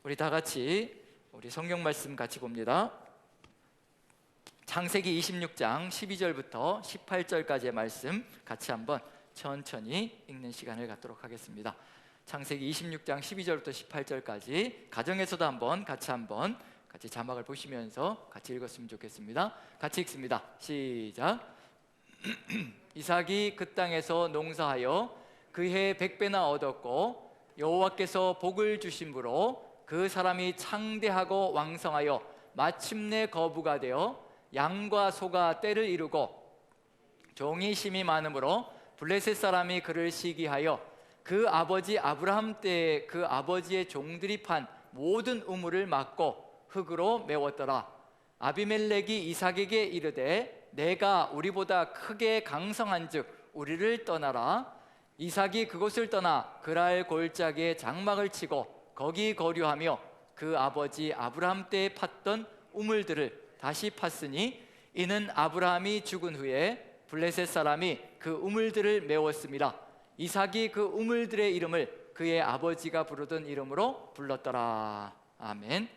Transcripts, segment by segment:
우리 다 같이 우리 성경 말씀 같이 봅니다. 창세기 26장 12절부터 18절까지의 말씀 같이 한번 천천히 읽는 시간을 갖도록 하겠습니다. 창세기 26장 12절부터 18절까지 가정에서도 한번 같이 자막을 보시면서 같이 읽었으면 좋겠습니다. 같이 읽습니다. 시작. 이삭이 그 땅에서 농사하여 그 해 100배나 얻었고 여호와께서 복을 주심으로 그 사람이 창대하고 왕성하여 마침내 거부가 되어 양과 소가 떼를 이루고 종이 심이 많으므로 블레셋 사람이 그를 시기하여 그 아버지 아브라함 때에 그 아버지의 종들이 판 모든 우물을 막고 흙으로 메웠더라. 아비멜렉이 이삭에게 이르되 내가 우리보다 크게 강성한즉 우리를 떠나라. 이삭이 그곳을 떠나 그랄 골짜기에 장막을 치고 거기 거류하며 그 아버지 아브라함 때에 팠던 우물들을 다시 팠으니 이는 아브라함이 죽은 후에 블레셋 사람이 그 우물들을 메웠습니다. 이삭이 그 우물들의 이름을 그의 아버지가 부르던 이름으로 불렀더라. 아멘.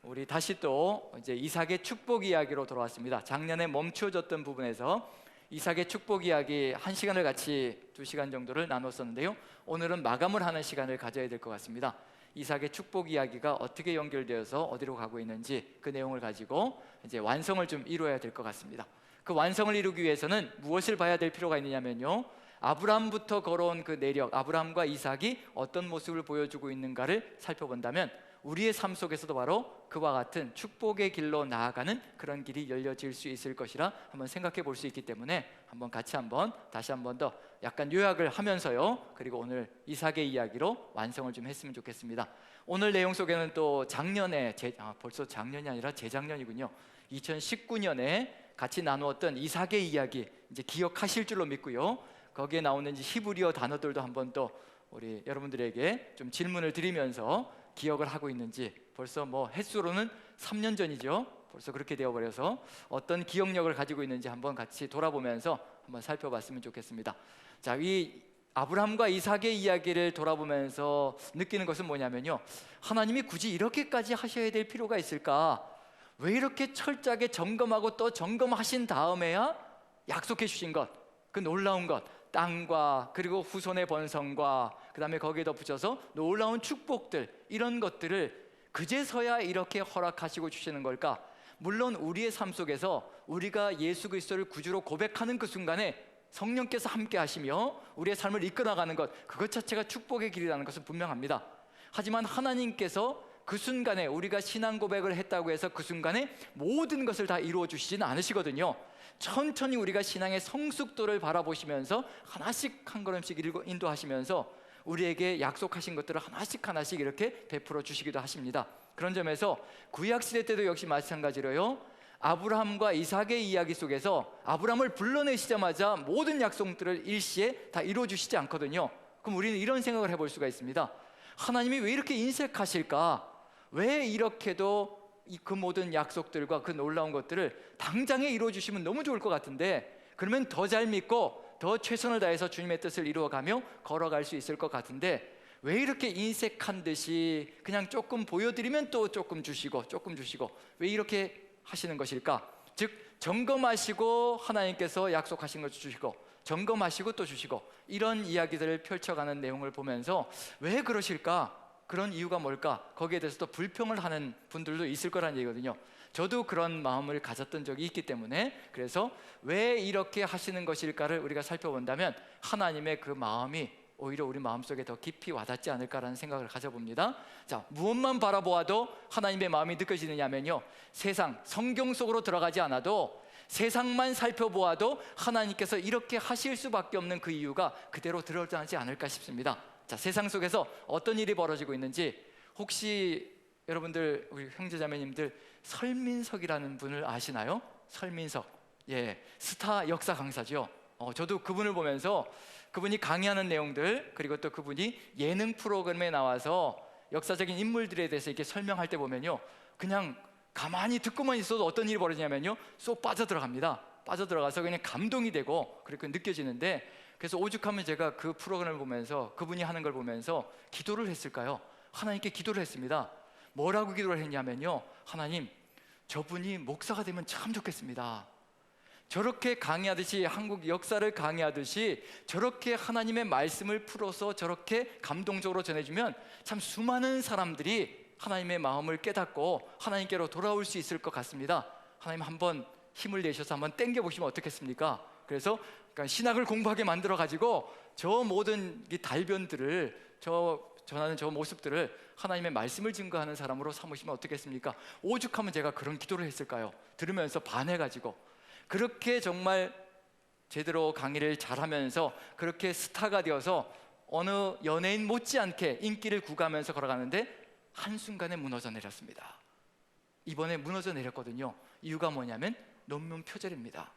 우리 다시 또 이제 이삭의 축복 이야기로 돌아왔습니다. 작년에 멈춰졌던 부분에서 이삭의 축복 이야기 1시간을 같이 2시간 정도를 나눴었는데요. 오늘은 마감을 하는 시간을 가져야 될 것 같습니다. 이삭의 축복 이야기가 어떻게 연결되어서 어디로 가고 있는지 그 내용을 가지고 이제 완성을 좀 이루어야 될 것 같습니다. 그 완성을 이루기 위해서는 무엇을 봐야 될 필요가 있느냐면요, 아브라함부터 걸어온 그 내력, 아브라함과 이삭이 어떤 모습을 보여주고 있는가를 살펴본다면 우리의 삶 속에서도 바로 그와 같은 축복의 길로 나아가는 그런 길이 열려질 수 있을 것이라 한번 생각해 볼 수 있기 때문에 다시 한번 더 약간 요약을 하면서요, 그리고 오늘 이삭의 이야기로 완성을 좀 했으면 좋겠습니다. 오늘 내용 속에는 또 작년에 벌써 작년이 아니라 재작년이군요. 2019년에 같이 나누었던 이삭의 이야기 이제 기억하실 줄로 믿고요, 거기에 나오는 히브리어 단어들도 한번 또 우리 여러분들에게 좀 질문을 드리면서 기억을 하고 있는지, 벌써 횟수로는 3년 전이죠. 벌써 그렇게 되어버려서 어떤 기억력을 가지고 있는지 한번 같이 돌아보면서 한번 살펴봤으면 좋겠습니다. 자, 이 아브라함과 이삭의 이야기를 돌아보면서 느끼는 것은 뭐냐면요, 하나님이 굳이 이렇게까지 하셔야 될 필요가 있을까? 왜 이렇게 철저하게 점검하고 또 점검하신 다음에야 약속해 주신 것, 그 놀라운 것, 땅과 그리고 후손의 번성과 그 다음에 거기에 덧붙여서 놀라운 축복들, 이런 것들을 그제서야 이렇게 허락하시고 주시는 걸까? 물론 우리의 삶 속에서 우리가 예수 그리스도를 구주로 고백하는 그 순간에 성령께서 함께 하시며 우리의 삶을 이끌어가는 것, 그것 자체가 축복의 길이라는 것은 분명합니다. 하지만 하나님께서 그 순간에 우리가 신앙 고백을 했다고 해서 그 순간에 모든 것을 다 이루어 주시지는 않으시거든요. 천천히 우리가 신앙의 성숙도를 바라보시면서 하나씩 한 걸음씩 인도하시면서 우리에게 약속하신 것들을 하나씩 이렇게 베풀어 주시기도 하십니다. 그런 점에서 구약시대 때도 역시 마찬가지로요, 아브라함과 이삭의 이야기 속에서 아브라함을 불러내시자마자 모든 약속들을 일시에 다 이루어 주시지 않거든요. 그럼 우리는 이런 생각을 해볼 수가 있습니다. 하나님이 왜 이렇게 인색하실까? 왜 이렇게도 그 모든 약속들과 그 놀라운 것들을 당장에 이루어 주시면 너무 좋을 것 같은데, 그러면 더 잘 믿고 더 최선을 다해서 주님의 뜻을 이루어가며 걸어갈 수 있을 것 같은데, 왜 이렇게 인색한 듯이 그냥 조금 보여드리면 또 조금 주시고 왜 이렇게 하시는 것일까? 즉, 점검하시고 하나님께서 약속하신 것 주시고, 점검하시고 또 주시고, 이런 이야기들을 펼쳐가는 내용을 보면서 왜 그러실까? 그런 이유가 뭘까? 거기에 대해서 또 불평을 하는 분들도 있을 거란 얘기거든요. 저도 그런 마음을 가졌던 적이 있기 때문에, 그래서 왜 이렇게 하시는 것일까를 우리가 살펴본다면 하나님의 그 마음이 오히려 우리 마음속에 더 깊이 와닿지 않을까라는 생각을 가져봅니다. 자, 무엇만 바라보아도 하나님의 마음이 느껴지느냐면요, 세상, 성경 속으로 들어가지 않아도 세상만 살펴보아도 하나님께서 이렇게 하실 수밖에 없는 그 이유가 그대로 드러나지 않을까 싶습니다. 자, 세상 속에서 어떤 일이 벌어지고 있는지 혹시 여러분들, 우리 형제자매님들 설민석이라는 분을 아시나요? 설민석, 스타 역사 강사죠. 저도 그분을 보면서 그분이 강의하는 내용들, 그리고 또 그분이 예능 프로그램에 나와서 역사적인 인물들에 대해서 이렇게 설명할 때 보면요, 그냥 가만히 듣고만 있어도 어떤 일이 벌어지냐면요, 쏙 빠져들어가서 그냥 감동이 되고 그렇게 느껴지는데, 그래서 오죽하면 제가 그 프로그램을 보면서 그분이 하는 걸 보면서 기도를 했을까요? 하나님께 기도를 했습니다. 뭐라고 기도를 했냐면요, 하나님, 저분이 목사가 되면 참 좋겠습니다. 저렇게 강의하듯이, 한국 역사를 강의하듯이 저렇게 하나님의 말씀을 풀어서 저렇게 감동적으로 전해주면 참 수많은 사람들이 하나님의 마음을 깨닫고 하나님께로 돌아올 수 있을 것 같습니다. 하나님 한번 힘을 내셔서 한번 땡겨보시면 어떻겠습니까? 그래서 신학을 공부하게 만들어 가지고 저 모든 이 달변들을, 전하는 저 모습들을 하나님의 말씀을 증거하는 사람으로 삼으시면 어떻겠습니까? 오죽하면 제가 그런 기도를 했을까요? 들으면서 반해가지고. 그렇게 정말 제대로 강의를 잘하면서 그렇게 스타가 되어서 어느 연예인 못지않게 인기를 구가하면서 걸어가는데 한순간에 무너져 내렸습니다. 이번에 무너져 내렸거든요. 이유가 뭐냐면 논문 표절입니다.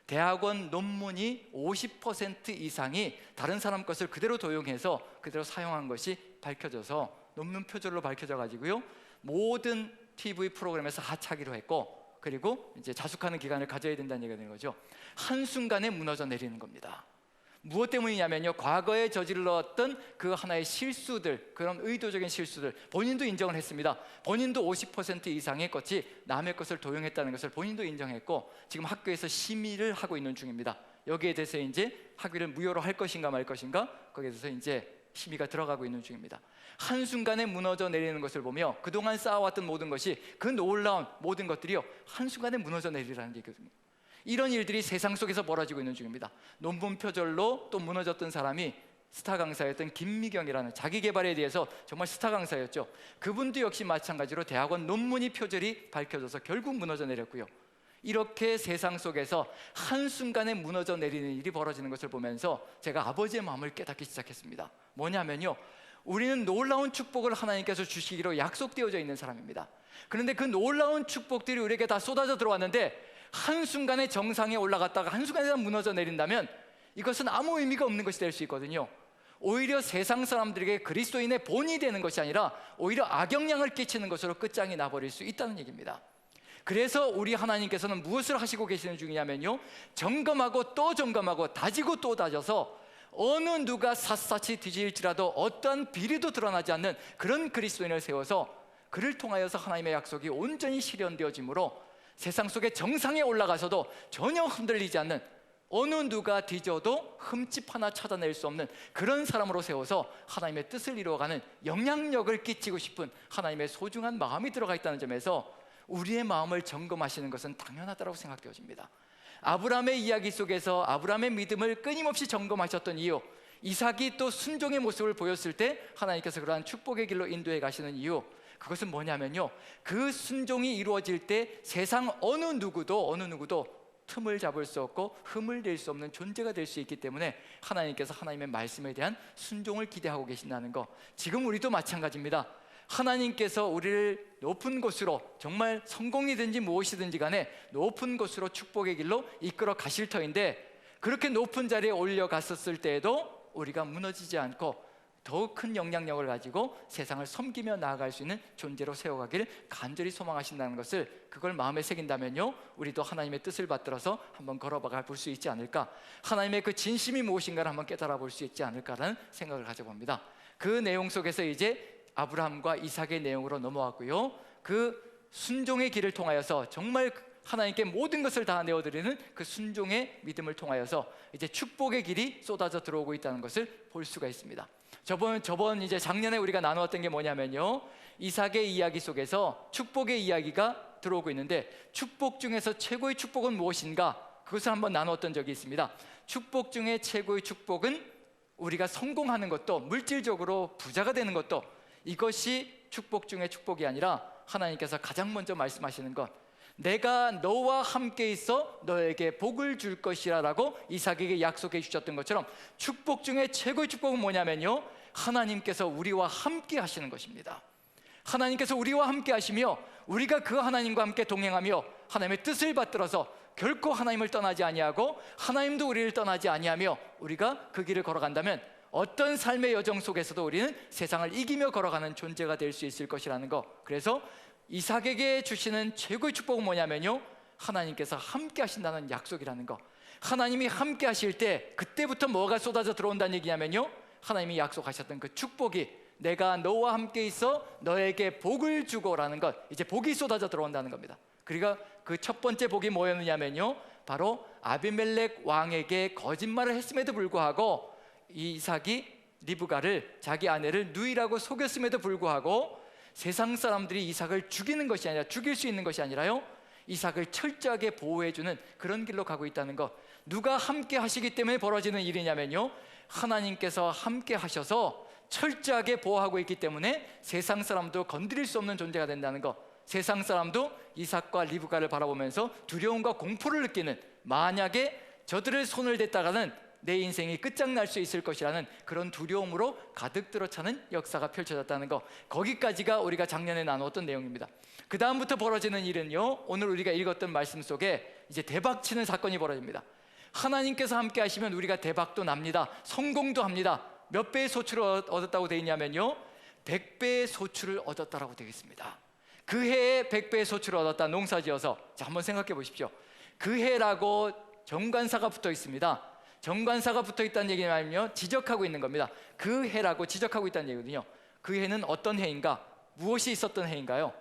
대학원 논문이 50% 이상이 다른 사람 것을 그대로 도용해서 그대로 사용한 것이 밝혀져서 논문 표절로 밝혀져 가지고요, 모든 TV 프로그램에서 하차하기로 했고, 그리고 이제 자숙하는 기간을 가져야 된다는 얘기가 되는 거죠. 한순간에 무너져 내리는 겁니다. 무엇 때문이냐면요, 과거에 저질렀던 그 하나의 실수들, 그런 의도적인 실수들, 본인도 인정을 했습니다. 본인도 50% 이상의 것이 남의 것을 도용했다는 것을 본인도 인정했고, 지금 학교에서 심의를 하고 있는 중입니다. 여기에 대해서 이제 학위를 무효로 할 것인가 말 것인가, 거기에 대해서 이제 심의가 들어가고 있는 중입니다. 한순간에 무너져 내리는 것을 보며 그동안 쌓아왔던 모든 것이, 그 놀라운 모든 것들이요, 한순간에 무너져 내리라는 얘기거든요. 이런 일들이 세상 속에서 벌어지고 있는 중입니다. 논문 표절로 또 무너졌던 사람이 스타 강사였던 김미경이라는, 자기 개발에 대해서 정말 스타 강사였죠. 그분도 역시 마찬가지로 대학원 논문이 표절이 밝혀져서 결국 무너져 내렸고요. 이렇게 세상 속에서 한순간에 무너져 내리는 일이 벌어지는 것을 보면서 제가 아버지의 마음을 깨닫기 시작했습니다. 뭐냐면요, 우리는 놀라운 축복을 하나님께서 주시기로 약속되어져 있는 사람입니다. 그런데 그 놀라운 축복들이 우리에게 다 쏟아져 들어왔는데 한순간에 정상에 올라갔다가 한순간에 무너져 내린다면 이것은 아무 의미가 없는 것이 될 수 있거든요. 오히려 세상 사람들에게 그리스도인의 본이 되는 것이 아니라 오히려 악영향을 끼치는 것으로 끝장이 나버릴 수 있다는 얘기입니다. 그래서 우리 하나님께서는 무엇을 하시고 계시는 중이냐면요, 점검하고 또 점검하고 다지고 또 다져서 어느 누가 샅샅이 뒤질지라도 어떠한 비리도 드러나지 않는 그런 그리스도인을 세워서 그를 통하여서 하나님의 약속이 온전히 실현되어지므로 세상 속에 정상에 올라가서도 전혀 흔들리지 않는, 어느 누가 뒤져도 흠집 하나 찾아낼 수 없는 그런 사람으로 세워서 하나님의 뜻을 이루어가는 영향력을 끼치고 싶은 하나님의 소중한 마음이 들어가 있다는 점에서 우리의 마음을 점검하시는 것은 당연하다고 생각되어집니다. 아브라함의 이야기 속에서 아브라함의 믿음을 끊임없이 점검하셨던 이유, 이삭이 또 순종의 모습을 보였을 때 하나님께서 그러한 축복의 길로 인도해 가시는 이유, 그것은 뭐냐면요, 그 순종이 이루어질 때 세상 어느 누구도 틈을 잡을 수 없고 흠을 낼 수 없는 존재가 될 수 있기 때문에 하나님께서 하나님의 말씀에 대한 순종을 기대하고 계신다는 거, 지금 우리도 마찬가지입니다. 하나님께서 우리를 높은 곳으로, 정말 성공이든지 무엇이든지 간에 높은 곳으로 축복의 길로 이끌어 가실 터인데, 그렇게 높은 자리에 올려갔었을 때에도 우리가 무너지지 않고 더욱 큰 영향력을 가지고 세상을 섬기며 나아갈 수 있는 존재로 세워가기를 간절히 소망하신다는 것을, 그걸 마음에 새긴다면요, 우리도 하나님의 뜻을 받들어서 한번 걸어가 볼 수 있지 않을까, 하나님의 그 진심이 무엇인가를 한번 깨달아 볼 수 있지 않을까라는 생각을 가져봅니다. 그 내용 속에서 이제 아브라함과 이삭의 내용으로 넘어왔고요, 그 순종의 길을 통하여서 정말 하나님께 모든 것을 다 내어드리는 그 순종의 믿음을 통하여서 이제 축복의 길이 쏟아져 들어오고 있다는 것을 볼 수가 있습니다. 저번 이제 작년에 우리가 나누었던 게 뭐냐면요, 이삭의 이야기 속에서 축복의 이야기가 들어오고 있는데, 축복 중에서 최고의 축복은 무엇인가, 그것을 한번 나누었던 적이 있습니다. 축복 중에 최고의 축복은 우리가 성공하는 것도, 물질적으로 부자가 되는 것도, 이것이 축복 중에 축복이 아니라 하나님께서 가장 먼저 말씀하시는 것, 내가 너와 함께 있어 너에게 복을 줄 것이라 라고 이삭에게 약속해 주셨던 것처럼, 축복 중에 최고의 축복은 뭐냐면요, 하나님께서 우리와 함께 하시는 것입니다. 하나님께서 우리와 함께 하시며 우리가 그 하나님과 함께 동행하며 하나님의 뜻을 받들어서 결코 하나님을 떠나지 아니하고 하나님도 우리를 떠나지 아니하며 우리가 그 길을 걸어간다면 어떤 삶의 여정 속에서도 우리는 세상을 이기며 걸어가는 존재가 될 수 있을 것이라는 것. 그래서 이삭에게 주시는 최고의 축복은 뭐냐면요, 하나님께서 함께 하신다는 약속이라는 것. 하나님이 함께 하실 때 그때부터 뭐가 쏟아져 들어온다는 얘기냐면요, 하나님이 약속하셨던 그 축복이 내가 너와 함께 있어 너에게 복을 주고라는 것, 이제 복이 쏟아져 들어온다는 겁니다. 그러니까 그 첫 번째 복이 뭐였느냐면요, 바로 아비멜렉 왕에게 거짓말을 했음에도 불구하고 이삭이 리브가를, 자기 아내를 누이라고 속였음에도 불구하고 세상 사람들이 이삭을 죽이는 것이 아니라, 죽일 수 있는 것이 아니라요, 이삭을 철저하게 보호해주는 그런 길로 가고 있다는 것. 누가 함께 하시기 때문에 벌어지는 일이냐면요, 하나님께서 함께 하셔서 철저하게 보호하고 있기 때문에 세상 사람도 건드릴 수 없는 존재가 된다는 것. 세상 사람도 이삭과 리브가를 바라보면서 두려움과 공포를 느끼는, 만약에 저들을 손을 댔다가는 내 인생이 끝장날 수 있을 것이라는 그런 두려움으로 가득 들어차는 역사가 펼쳐졌다는 것, 거기까지가 우리가 작년에 나누었던 내용입니다. 그 다음부터 벌어지는 일은요, 오늘 우리가 읽었던 말씀 속에 이제 대박치는 사건이 벌어집니다. 하나님께서 함께 하시면 우리가 대박도 납니다. 성공도 합니다. 몇 배의 소출을 얻었다고 되어 있냐면요, 100배의 소출을 얻었다라고 되어 있습니다. 그 해에 100배의 소출을 얻었다. 농사지어서, 자, 한번 생각해 보십시오. 그 해라고 정관사가 붙어 있습니다. 정관사가 붙어 있다는 얘기는요, 지적하고 있는 겁니다. 그 해라고 지적하고 있다는 얘기거든요. 그 해는 어떤 해인가? 무엇이 있었던 해인가요?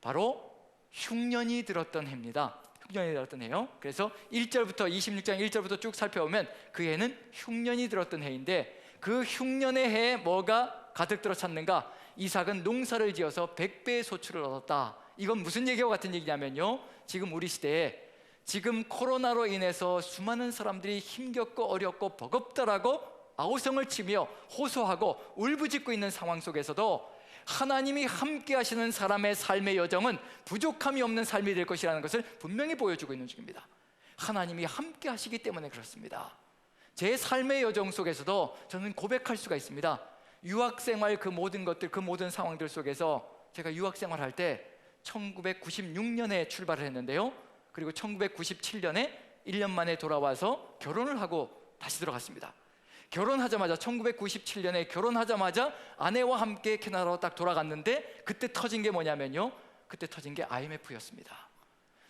바로 흉년이 들었던 해입니다. 흉년이 들었던 해요. 그래서 1절부터 26장 1절부터 쭉 살펴보면 그 해는 흉년이 들었던 해인데, 그 흉년의 해에 뭐가 가득 들어찼는가? 이삭은 농사를 지어서 100배의 소출을 얻었다. 이건 무슨 얘기와 같은 얘기냐면요, 지금 우리 시대에 지금 코로나로 인해서 수많은 사람들이 힘겹고 어렵고 버겁다라고 아우성을 치며 호소하고 울부짖고 있는 상황 속에서도 하나님이 함께 하시는 사람의 삶의 여정은 부족함이 없는 삶이 될 것이라는 것을 분명히 보여주고 있는 중입니다. 하나님이 함께 하시기 때문에 그렇습니다. 제 삶의 여정 속에서도 저는 고백할 수가 있습니다. 유학생활 그 모든 것들, 그 모든 상황들 속에서 제가 유학생활 할 때 1996년에 출발을 했는데요, 그리고 1997년에 1년 만에 돌아와서 결혼을 하고 다시 들어갔습니다. 결혼하자마자 1997년에 결혼하자마자 아내와 함께 캐나다로 딱 돌아갔는데, 그때 터진 게 뭐냐면요, 그때 터진 게 IMF였습니다.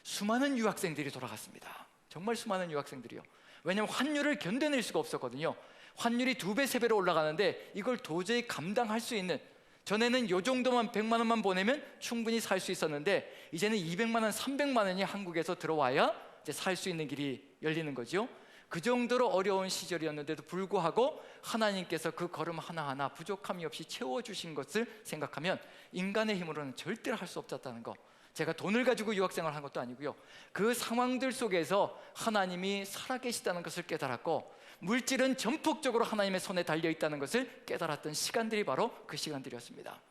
수많은 유학생들이 돌아갔습니다. 정말 수많은 유학생들이요. 왜냐하면 환율을 견뎌낼 수가 없었거든요. 환율이 2배, 3배로 올라가는데 이걸 도저히 감당할 수 있는, 전에는 요 정도만 100만 원만 보내면 충분히 살 수 있었는데 이제는 200만 원, 300만 원이 한국에서 들어와야 이제 살 수 있는 길이 열리는 거죠. 그 정도로 어려운 시절이었는데도 불구하고 하나님께서 그 걸음 하나하나 부족함이 없이 채워주신 것을 생각하면 인간의 힘으로는 절대로 할 수 없었다는 거. 제가 돈을 가지고 유학생활을 한 것도 아니고요, 그 상황들 속에서 하나님이 살아계시다는 것을 깨달았고, 물질은 전폭적으로 하나님의 손에 달려있다는 것을 깨달았던 시간들이 바로 그 시간들이었습니다.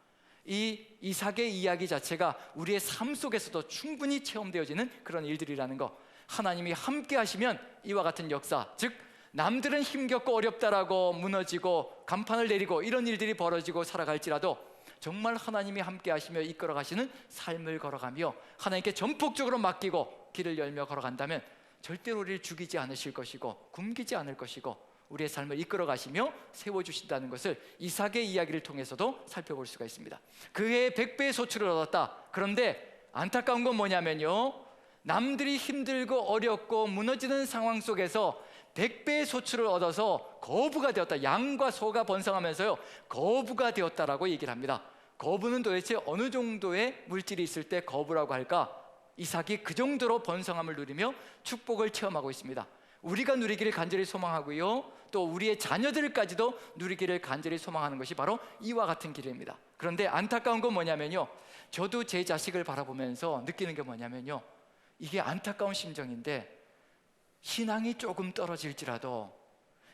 이 이삭의 이야기 자체가 우리의 삶 속에서도 충분히 체험되어지는 그런 일들이라는 거. 하나님이 함께 하시면 이와 같은 역사, 즉 남들은 힘겹고 어렵다라고 무너지고 간판을 내리고 이런 일들이 벌어지고 살아갈지라도 정말 하나님이 함께 하시며 이끌어 가시는 삶을 걸어가며 하나님께 전폭적으로 맡기고 길을 열며 걸어간다면 절대로 우리를 죽이지 않으실 것이고 굶기지 않을 것이고 우리의 삶을 이끌어 가시며 세워주신다는 것을 이삭의 이야기를 통해서도 살펴볼 수가 있습니다. 그 해에 100배의 소출을 얻었다. 그런데 안타까운 건 뭐냐면요, 남들이 힘들고 어렵고 무너지는 상황 속에서 100배의 소출을 얻어서 거부가 되었다. 양과 소가 번성하면서요, 거부가 되었다라고 얘기를 합니다. 거부는 도대체 어느 정도의 물질이 있을 때 거부라고 할까? 이삭이 그 정도로 번성함을 누리며 축복을 체험하고 있습니다. 우리가 누리기를 간절히 소망하고요, 또 우리의 자녀들까지도 누리기를 간절히 소망하는 것이 바로 이와 같은 길입니다. 그런데 안타까운 건 뭐냐면요, 저도 제 자식을 바라보면서 느끼는 게 뭐냐면요, 이게 안타까운 심정인데, 신앙이 조금 떨어질지라도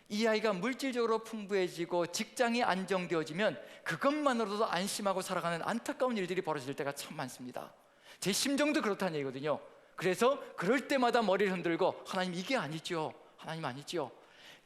이 아이가 물질적으로 풍부해지고 직장이 안정되어지면 그것만으로도 안심하고 살아가는 안타까운 일들이 벌어질 때가 참 많습니다. 제 심정도 그렇다는 얘기거든요. 그래서 그럴 때마다 머리를 흔들고, 하나님 이게 아니죠, 하나님 아니죠.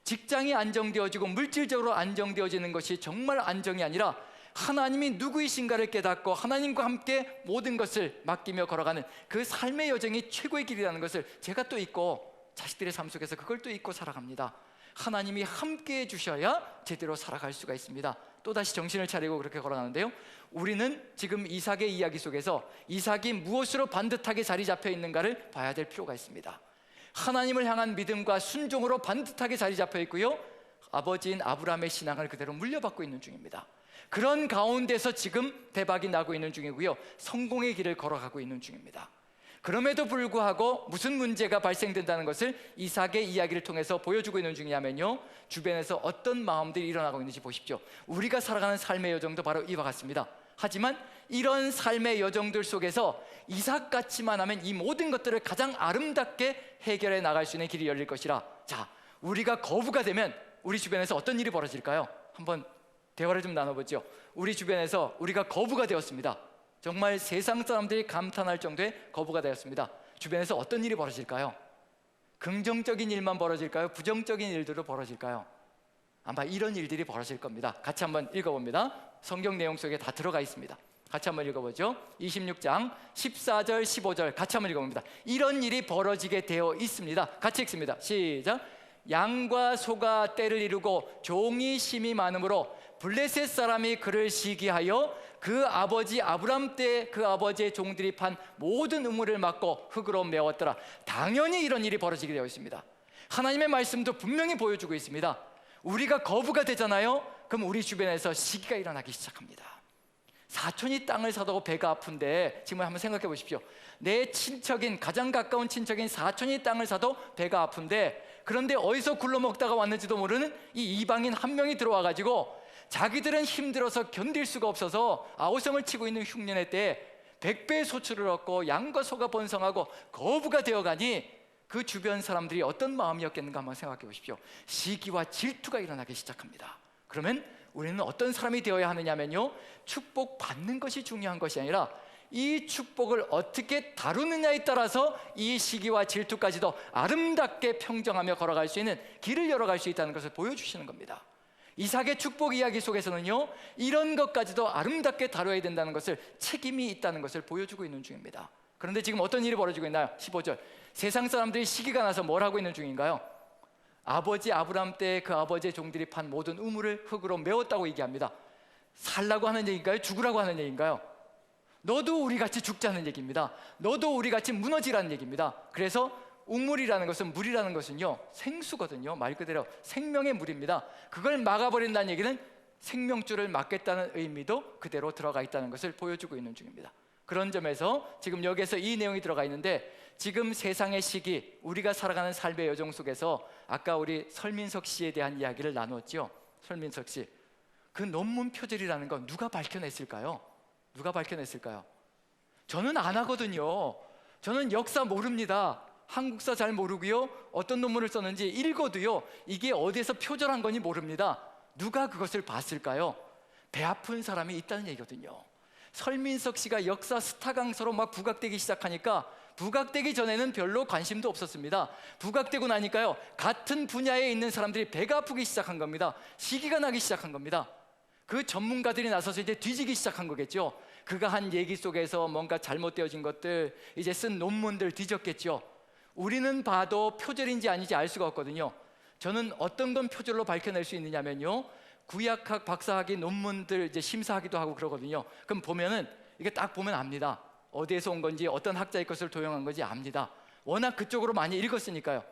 직장이 안정되어지고 물질적으로 안정되어지는 것이 정말 안정이 아니라 하나님이 누구이신가를 깨닫고 하나님과 함께 모든 것을 맡기며 걸어가는 그 삶의 여정이 최고의 길이라는 것을 제가 또 잊고, 자식들의 삶 속에서 그걸 또 잊고 살아갑니다. 하나님이 함께 해주셔야 제대로 살아갈 수가 있습니다. 또다시 정신을 차리고 그렇게 걸어가는데요, 우리는 지금 이삭의 이야기 속에서 이삭이 무엇으로 반듯하게 자리 잡혀 있는가를 봐야 될 필요가 있습니다. 하나님을 향한 믿음과 순종으로 반듯하게 자리 잡혀 있고요, 아버지인 아브라함의 신앙을 그대로 물려받고 있는 중입니다. 그런 가운데서 지금 대박이 나고 있는 중이고요, 성공의 길을 걸어가고 있는 중입니다. 그럼에도 불구하고 무슨 문제가 발생된다는 것을 이삭의 이야기를 통해서 보여주고 있는 중이냐면요, 주변에서 어떤 마음들이 일어나고 있는지 보십시오. 우리가 살아가는 삶의 여정도 바로 이와 같습니다. 하지만 이런 삶의 여정들 속에서 이삭같이만 하면 이 모든 것들을 가장 아름답게 해결해 나갈 수 있는 길이 열릴 것이라. 자, 우리가 거부가 되면 우리 주변에서 어떤 일이 벌어질까요? 한번 대화를 좀 나눠보죠. 우리 주변에서 우리가 거부가 되었습니다. 정말 세상 사람들이 감탄할 정도의 거부가 되었습니다. 주변에서 어떤 일이 벌어질까요? 긍정적인 일만 벌어질까요? 부정적인 일들도 벌어질까요? 아마 이런 일들이 벌어질 겁니다. 같이 한번 읽어봅니다. 성경 내용 속에 다 들어가 있습니다. 같이 한번 읽어보죠. 26장 14절 15절 같이 한번 읽어봅니다. 이런 일이 벌어지게 되어 있습니다. 같이 읽습니다. 시작. 양과 소가 떼를 이루고 종이 심이 많으므로 블레셋 사람이 그를 시기하여 그 아버지 아브람 때 그 아버지의 종들이 판 모든 우물을 막고 흙으로 메웠더라. 당연히 이런 일이 벌어지게 되어 있습니다. 하나님의 말씀도 분명히 보여주고 있습니다. 우리가 거부가 되잖아요. 그럼 우리 주변에서 시기가 일어나기 시작합니다. 사촌이 땅을 사다고 배가 아픈데, 지금 한번 생각해 보십시오. 내 친척인, 가장 가까운 친척인 사촌이 땅을 사도 배가 아픈데, 그런데 어디서 굴러먹다가 왔는지도 모르는 이 이방인 한 명이 들어와 가지고 자기들은 힘들어서 견딜 수가 없어서 아우성을 치고 있는 흉년의 때에 100배의 소출을 얻고 양과 소가 번성하고 거부가 되어가니 그 주변 사람들이 어떤 마음이었겠는가 한번 생각해 보십시오. 시기와 질투가 일어나기 시작합니다. 그러면 우리는 어떤 사람이 되어야 하느냐면요, 축복 받는 것이 중요한 것이 아니라 이 축복을 어떻게 다루느냐에 따라서 이 시기와 질투까지도 아름답게 평정하며 걸어갈 수 있는 길을 열어갈 수 있다는 것을 보여주시는 겁니다. 이삭의 축복 이야기 속에서는요, 이런 것까지도 아름답게 다뤄야 된다는 것을, 책임이 있다는 것을 보여주고 있는 중입니다. 그런데 지금 어떤 일이 벌어지고 있나요? 15절. 세상 사람들이 시기가 나서 뭘 하고 있는 중인가요? 아버지 아브람 때 그 아버지의 종들이 판 모든 우물을 흙으로 메웠다고 얘기합니다. 살라고 하는 얘기인가요? 죽으라고 하는 얘기인가요? 너도 우리같이 죽자는 얘기입니다. 너도 우리같이 무너지라는 얘기입니다. 그래서 우물이라는 것은, 물이라는 것은요, 생수거든요. 말 그대로 생명의 물입니다. 그걸 막아버린다는 얘기는 생명줄을 막겠다는 의미도 그대로 들어가 있다는 것을 보여주고 있는 중입니다. 그런 점에서 지금 여기에서 이 내용이 들어가 있는데, 지금 세상의 시기, 우리가 살아가는 삶의 여정 속에서 아까 우리 설민석 씨에 대한 이야기를 나누었죠. 설민석 씨, 그 논문 표절이라는 건 누가 밝혀냈을까요? 누가 밝혀냈을까요? 저는 안 하거든요. 저는 역사 모릅니다. 한국사 잘 모르고요, 어떤 논문을 썼는지 읽어도요, 이게 어디에서 표절한 건지 모릅니다. 누가 그것을 봤을까요? 배 아픈 사람이 있다는 얘기거든요. 설민석 씨가 역사 스타 강사로 막 부각되기 시작하니까, 부각되기 전에는 별로 관심도 없었습니다. 부각되고 나니까요, 같은 분야에 있는 사람들이 배가 아프기 시작한 겁니다. 시기가 나기 시작한 겁니다. 그 전문가들이 나서서 이제 뒤지기 시작한 거겠죠. 그가 한 얘기 속에서 뭔가 잘못되어진 것들, 이제 쓴 논문들 뒤졌겠죠. 우리는 봐도 표절인지 아닌지 알 수가 없거든요. 저는 어떤 건 표절로 밝혀낼 수 있느냐면요, 구약학 박사학위 논문들 이제 심사하기도 하고 그러거든요. 그럼 보면은 이게 딱 보면 압니다. 어디에서 온 건지, 어떤 학자의 것을 도용한 건지 압니다. 워낙 그쪽으로 많이 읽었으니까요.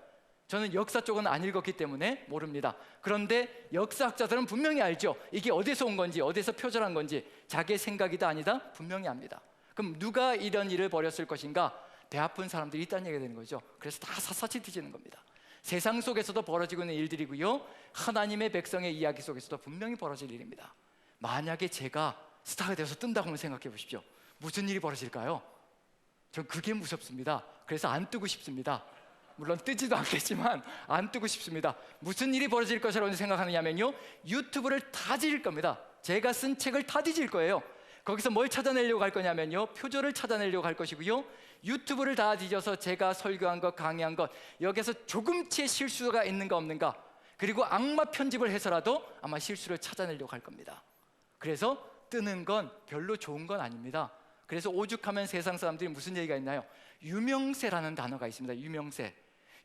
저는 역사 쪽은 안 읽었기 때문에 모릅니다. 그런데 역사학자들은 분명히 알죠. 이게 어디서 온 건지, 어디서 표절한 건지, 자기의 생각이다 아니다 분명히 압니다. 그럼 누가 이런 일을 벌였을 것인가? 배 아픈 사람들이 있다는 얘기가 되는 거죠. 그래서 다 샅샅이 뒤지는 겁니다. 세상 속에서도 벌어지고 있는 일들이고요, 하나님의 백성의 이야기 속에서도 분명히 벌어질 일입니다. 만약에 제가 스타가 되어서 뜬다고 한번 생각해 보십시오. 무슨 일이 벌어질까요? 전 그게 무섭습니다. 그래서 안 뜨고 싶습니다. 물론 뜨지도 않겠지만 안 뜨고 싶습니다. 무슨 일이 벌어질 것이라고 생각하느냐면요, 유튜브를 다 뒤질 겁니다. 제가 쓴 책을 다 뒤질 거예요. 거기서 뭘 찾아내려고 할 거냐면요, 표절을 찾아내려고 할 것이고요, 유튜브를 다 뒤져서 제가 설교한 것, 강의한 것, 여기서 조금치의 실수가 있는가 없는가, 그리고 악마 편집을 해서라도 아마 실수를 찾아내려고 할 겁니다. 그래서 뜨는 건 별로 좋은 건 아닙니다. 그래서 오죽하면 세상 사람들이 무슨 얘기가 있나요? 유명세라는 단어가 있습니다. 유명세.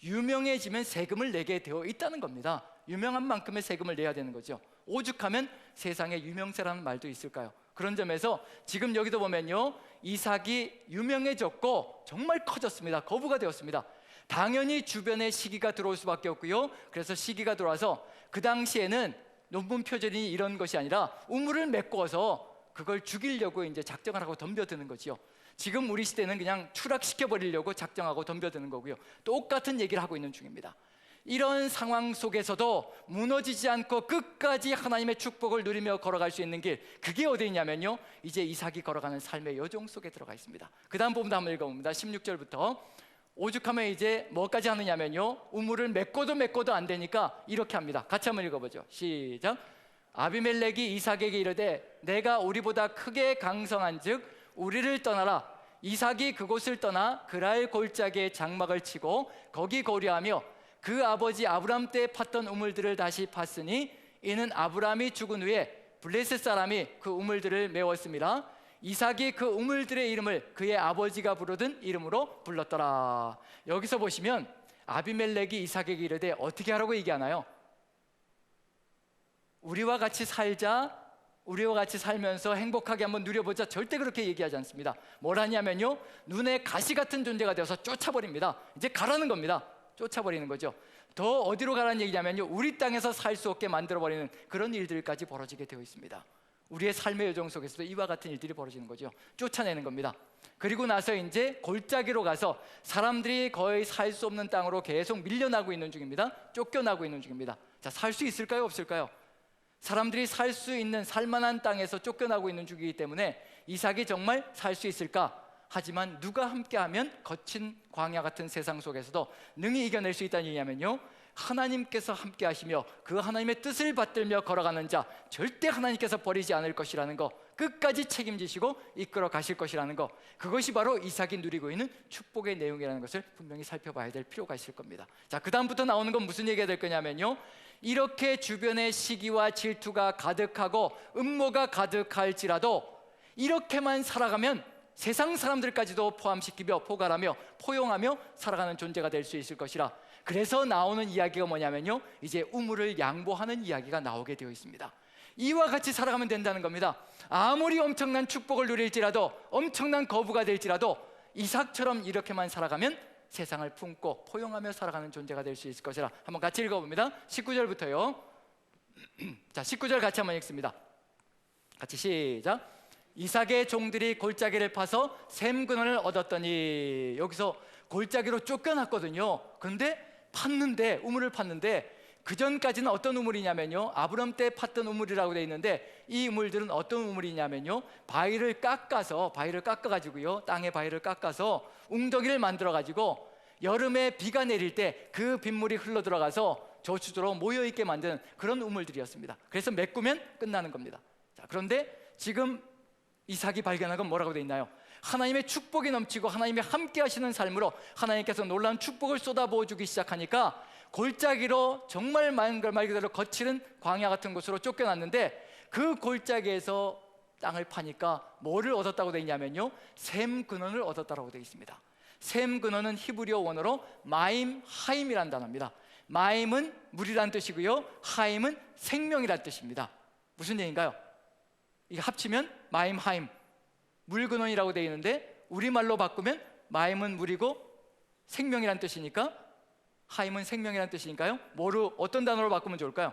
유명해지면 세금을 내게 되어 있다는 겁니다. 유명한 만큼의 세금을 내야 되는 거죠. 오죽하면 세상에 유명세라는 말도 있을까요? 그런 점에서 지금 여기도 보면요, 이삭이 유명해졌고 정말 커졌습니다. 거부가 되었습니다. 당연히 주변에 시기가 들어올 수밖에 없고요, 그래서 시기가 들어와서 그 당시에는 논문 표절이 이런 것이 아니라 우물을 메꿔서 그걸 죽이려고 이제 작정을 하고 덤벼드는 거지요. 지금 우리 시대는 그냥 추락시켜 버리려고 작정하고 덤벼드는 거고요. 똑같은 얘기를 하고 있는 중입니다. 이런 상황 속에서도 무너지지 않고 끝까지 하나님의 축복을 누리며 걸어갈 수 있는 길, 그게 어디 있냐면요, 이제 이삭이 걸어가는 삶의 여정 속에 들어가 있습니다. 그 다음 부분 한번 읽어봅니다. 16절부터. 오죽하면 이제 뭐까지 하느냐면요, 우물을 메꿔도 안 되니까 이렇게 합니다. 같이 한번 읽어보죠. 시작. 아비멜렉이 이삭에게 이르되 내가 우리보다 크게 강성한즉 우리를 떠나라. 이삭이 그곳을 떠나 그랄 골짜기에 장막을 치고 거기 거류하며 그 아버지 아브람 때 팠던 우물들을 다시 팠으니 이는 아브람이 죽은 후에 블레셋 사람이 그 우물들을 메웠습니다. 이삭이 그 우물들의 이름을 그의 아버지가 부르던 이름으로 불렀더라. 여기서 보시면 아비멜렉이 이삭에게 이르되 어떻게 하라고 얘기하나요? 우리와 같이 살자, 우리와 같이 살면서 행복하게 한번 누려보자, 절대 그렇게 얘기하지 않습니다. 뭘 하냐면요, 눈에 가시 같은 존재가 되어서 쫓아버립니다. 이제 가라는 겁니다. 쫓아버리는 거죠. 더 어디로 가라는 얘기냐면요, 우리 땅에서 살 수 없게 만들어버리는 그런 일들까지 벌어지게 되어 있습니다. 우리의 삶의 여정 속에서도 이와 같은 일들이 벌어지는 거죠. 쫓아내는 겁니다. 그리고 나서 이제 골짜기로 가서 사람들이 거의 살 수 없는 땅으로 계속 밀려나고 있는 중입니다. 쫓겨나고 있는 중입니다. 자, 살 수 있을까요, 없을까요? 사람들이 살 수 있는 살만한 땅에서 쫓겨나고 있는 중이기 때문에 이삭이 정말 살 수 있을까? 하지만 누가 함께하면 거친 광야 같은 세상 속에서도 능히 이겨낼 수 있다는 얘기냐면요, 하나님께서 함께 하시며 그 하나님의 뜻을 받들며 걸어가는 자, 절대 하나님께서 버리지 않을 것이라는 거, 끝까지 책임지시고 이끌어 가실 것이라는 거, 그것이 바로 이삭이 누리고 있는 축복의 내용이라는 것을 분명히 살펴봐야 될 필요가 있을 겁니다. 자, 그 다음부터 나오는 건 무슨 얘기가 될 거냐면요, 이렇게 주변에 시기와 질투가 가득하고 음모가 가득할지라도 이렇게만 살아가면 세상 사람들까지도 포함시키며 포괄하며 포용하며 살아가는 존재가 될 수 있을 것이라. 그래서 나오는 이야기가 뭐냐면요, 이제 우물을 양보하는 이야기가 나오게 되어 있습니다. 이와 같이 살아가면 된다는 겁니다. 아무리 엄청난 축복을 누릴지라도, 엄청난 거부가 될지라도 이삭처럼 이렇게만 살아가면 세상을 품고 포용하며 살아가는 존재가 될 수 있을 것이라. 한번 같이 읽어봅니다. 19절부터요. 자, 19절 같이 한번 읽습니다. 같이 시작. 이삭의 종들이 골짜기를 파서 샘 근원을 얻었더니, 여기서 골짜기로 쫓겨났거든요. 그런데 팠는데, 우물을 팠는데, 그 전까지는 어떤 우물이냐면요, 아브람 때 팠던 우물이라고 되어 있는데, 이 우물들은 어떤 우물이냐면요, 바위를 깎아가지고요, 땅에 바위를 깎아서 웅덩이를 만들어가지고 여름에 비가 내릴 때 그 빗물이 흘러 들어가서 저수지로 모여있게 만드는 그런 우물들이었습니다. 그래서 메꾸면 끝나는 겁니다. 자, 그런데 지금 이삭이 발견한 건 뭐라고 되어 있나요? 하나님의 축복이 넘치고 하나님이 함께 하시는 삶으로 하나님께서 놀라운 축복을 쏟아부어주기 시작하니까 골짜기로 정말 말 그대로 거칠은 광야 같은 곳으로 쫓겨났는데, 그 골짜기에서 땅을 파니까 뭐를 얻었다고 되어 있냐면요, 샘 근원을 얻었다고 되어 있습니다. 샘 근원은 히브리어 원어로 마임 하임이라는 단어입니다. 마임은 물이란 뜻이고요, 하임은 생명이란 뜻입니다. 무슨 얘기인가요? 이게 합치면 마임 하임, 물 근원이라고 되어 있는데 우리말로 바꾸면 마임은 물이고 생명이란 뜻이니까, 하임은 생명이란 뜻이니까요, 뭐로, 어떤 단어로 바꾸면 좋을까요?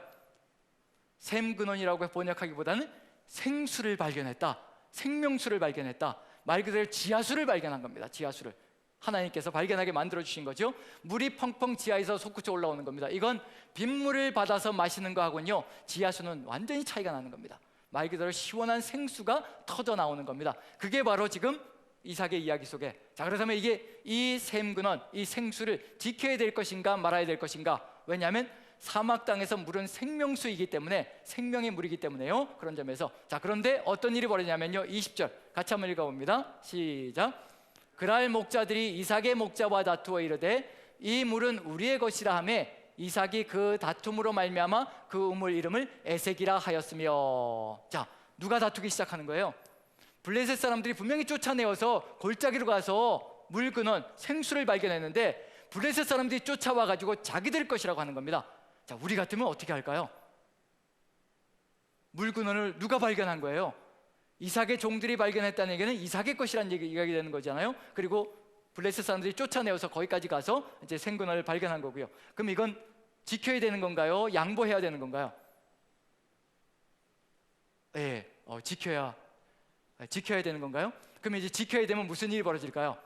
샘 근원이라고 번역하기보다는 생수를 발견했다, 생명수를 발견했다, 말 그대로 지하수를 발견한 겁니다. 지하수를 하나님께서 발견하게 만들어주신 거죠. 물이 펑펑 지하에서 솟구쳐 올라오는 겁니다. 이건 빗물을 받아서 마시는 거하고는요, 지하수는 완전히 차이가 나는 겁니다. 말 그대로 시원한 생수가 터져 나오는 겁니다. 그게 바로 지금 이삭의 이야기 속에, 자, 그렇다면 이게 이 샘 근원, 이 생수를 지켜야 될 것인가 말아야 될 것인가? 왜냐하면 사막 땅에서 물은 생명수이기 때문에, 생명의 물이기 때문에요. 그런 점에서, 자, 그런데 어떤 일이 벌어지냐면요, 20절 같이 한번 읽어봅니다. 시작. 그랄 목자들이 이삭의 목자와 다투어 이르되 이 물은 우리의 것이라 하며 이삭이 그 다툼으로 말미암아 그 우물 이름을 에색이라 하였으며. 자, 누가 다투기 시작하는 거예요? 블레셋 사람들이 분명히 쫓아내어서 골짜기로 가서 물 근원, 생수를 발견했는데 블레셋 사람들이 쫓아와 가지고 자기들 것이라고 하는 겁니다. 자, 우리 같으면 어떻게 할까요? 물 근원을 누가 발견한 거예요? 이삭의 종들이 발견했다는 얘기는 이삭의 것이라는 얘기가 되는 거잖아요. 그리고 블레셋 사람들이 쫓아내어서 거기까지 가서 이제 생근원을 발견한 거고요. 그럼 이건 지켜야 되는 건가요? 양보해야 되는 건가요? 지켜야 되는 건가요? 그러면 이제 지켜야 되면 무슨 일이 벌어질까요?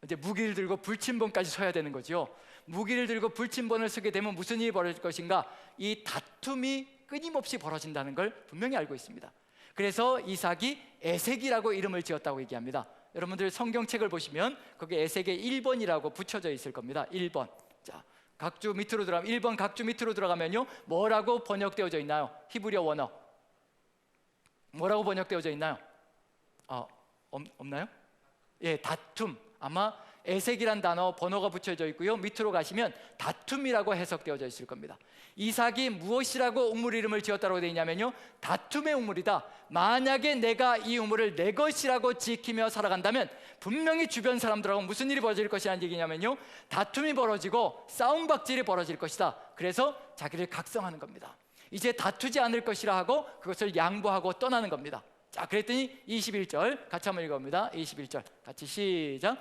이제 무기를 들고 불침번까지 서야 되는 거죠. 무기를 들고 불침번을 서게 되면 무슨 일이 벌어질 것인가? 이 다툼이 끊임없이 벌어진다는 걸 분명히 알고 있습니다. 그래서 이삭이 에색이라고 이름을 지었다고 얘기합니다. 여러분들 성경책을 보시면 거기 에색에 1번이라고 붙여져 있을 겁니다. 1번. 자, 각주 밑으로 들어가면 1번 각주 밑으로 들어가면요, 뭐라고 번역되어져 있나요? 히브리어 원어 뭐라고 번역되어져 있나요? 없나요? 다툼. 아마 에색이란 단어 번호가 붙여져 있고요, 밑으로 가시면 다툼이라고 해석되어져 있을 겁니다. 이삭이 무엇이라고 우물 이름을 지었다고 되어 있냐면요, 다툼의 우물이다. 만약에 내가 이 우물을 내 것이라고 지키며 살아간다면 분명히 주변 사람들하고 무슨 일이 벌어질 것이라는 얘기냐면요, 다툼이 벌어지고 싸움박질이 벌어질 것이다. 그래서 자기를 각성하는 겁니다. 이제 다투지 않을 것이라 하고 그것을 양보하고 떠나는 겁니다. 자, 그랬더니 21절 같이 한번 읽어봅니다. 21절 같이 시작.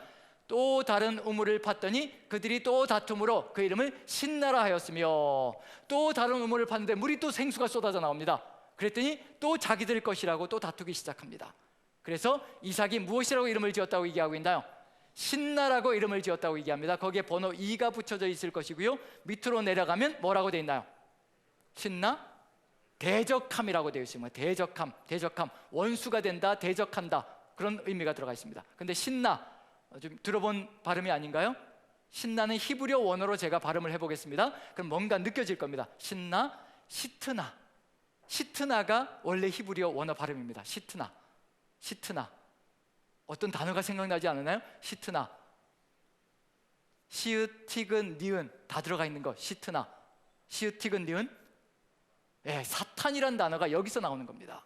또 다른 우물을 팠더니 그들이 또 다툼으로 그 이름을 신나라 하였으며, 또 다른 우물을 팠는데 물이 또 생수가 쏟아져 나옵니다. 그랬더니 또 자기들 것이라고 또 다투기 시작합니다. 그래서 이삭이 무엇이라고 이름을 지었다고 얘기하고 있나요? 신나라고 이름을 지었다고 얘기합니다. 거기에 번호 2가 붙여져 있을 것이고요, 밑으로 내려가면 뭐라고 되어 있나요? 신나? 대적함이라고 되어 있습니다. 대적함, 원수가 된다, 대적한다, 그런 의미가 들어가 있습니다. 근데 신나, 좀 들어본 발음이 아닌가요? 신나는 히브리어 원어로 제가 발음을 해보겠습니다. 그럼 뭔가 느껴질 겁니다. 신나, 시트나. 시트나가 원래 히브리어 원어 발음입니다. 시트나. 어떤 단어가 생각나지 않으나요? 시트나. 시읒, 티근, 니은 다 들어가 있는 거, 시트나. 시읒, 티근, 니은. 사탄이란 단어가 여기서 나오는 겁니다.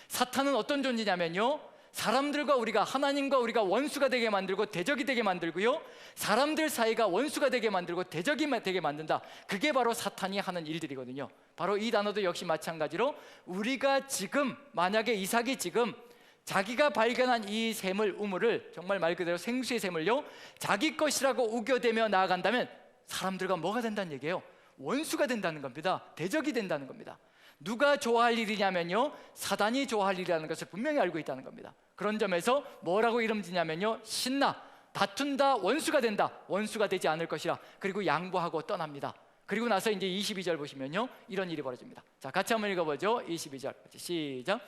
사탄은 어떤 존재냐면요, 사람들과 우리가, 하나님과 우리가 원수가 되게 만들고 대적이 되게 만들고요, 사람들 사이가 원수가 되게 만들고 대적이 되게 만든다. 그게 바로 사탄이 하는 일들이거든요. 바로 이 단어도 역시 마찬가지로 우리가 지금, 만약에 이삭이 지금 자기가 발견한 이 샘을, 우물을, 정말 말 그대로 생수의 샘을요, 자기 것이라고 우겨대며 나아간다면 사람들과 뭐가 된다는 얘기예요? 원수가 된다는 겁니다. 대적이 된다는 겁니다. 누가 좋아할 일이냐면요, 사단이 좋아할 일이라는 것을 분명히 알고 있다는 겁니다. 그런 점에서 뭐라고 이름 지냐면요, 신나, 다툰다, 원수가 된다, 원수가 되지 않을 것이라. 그리고 양보하고 떠납니다. 그리고 나서 이제 22절 보시면요, 이런 일이 벌어집니다. 자, 같이 한번 읽어보죠. 22절 시작.